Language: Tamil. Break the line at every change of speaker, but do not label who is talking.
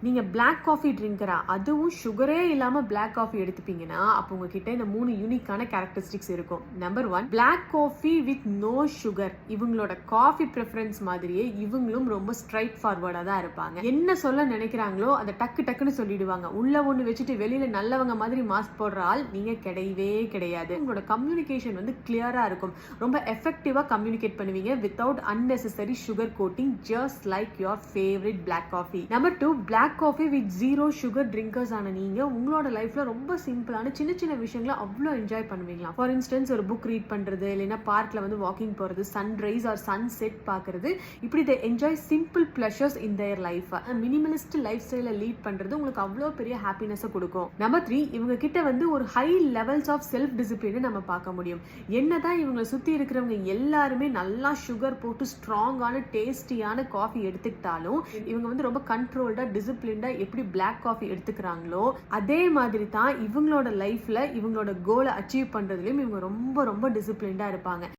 நீங்க பிளாக் காஃபி ட்ரிங்கரா, அதுவும் சுகரே இல்லாம பிளாக் காஃபி எடுத்துப்பீங்கன்னா அப்போ உங்ககிட்ட இந்த 3 யூனிக்கான கேரக்டரிஸ்டிக்ஸ் இருக்கும். Number 1, black coffee with no sugar. இவங்களோட காஃபி ப்ரிஃபரன்ஸ் மாதிரியே இவங்களும் ரொம்ப ஸ்ட்ரைட் ஃபார்வர்டா தான் இருப்பாங்க. என்ன சொல்ல நினைக்கிறாங்களோ அதை டக்கு டக்குன்னு சொல்லிடுவாங்க. உள்ள ஒண்ணு வச்சுட்டு வெளியில நல்லவங்க மாதிரி மாஸ்க் போடுற ஆள் நீங்க கிடையவே கிடையாது. உங்களோட கம்யூனிகேஷன் வந்து கிளியரா இருக்கும். ரொம்ப எஃபெக்டிவா கம்யூனிகேட் பண்ணுவீங்க without unnecessary sugar coating, just like your favourite black coffee. Number 2, black coffee with zero sugar drinkers ஆன நீங்க உங்களோட லைஃப்ல ரொம்ப சிம்பிளான சின்ன சின்ன விஷயங்களை அவ்வளோ என்ஜாய் பண்ணுவீங்களா. ஃபார் இன்ஸ்டன்ஸ் ஒரு புக் ரீட் பண்றது, இல்லைன்னா பார்க்ல வந்து வாக்கிங் போறது, சன்ரைஸ் ஆர் சன் செட் பாக்குறது, இப்படி they enjoy simple pleasures in their life. Minimalist life ஸ்டைலை லீட் பண்றது உங்களுக்கு அவ்வளோ பெரிய ஹாப்பினஸ் கொடுக்கும். நம்பர் 3, இவங்க கிட்ட வந்து ஒரு high levels of self discipline நம்ம பார்க்க முடியும். என்னதான் இவங்களை சுத்தி இருக்கிறவங்க எல்லாருமே நல்லா சுகர் போட்டு ஸ்ட்ராங்கான டேஸ்டியான காஃபி எடுத்துக்கிட்டாலும் இவங்க வந்து ரொம்ப கண்ட்ரோல்டா டிசிப்ளின்டா எப்படி பிளாக் காஃபி எடுத்துக்கிறாங்களோ அதே மாதிரி தான் இவங்களோட லைஃப்ல இவங்களோட கோலை அச்சீவ் பண்றதுலயும் இவங்க ரொம்ப ரொம்ப டிசிப்ளின்டா இருப்பாங்க.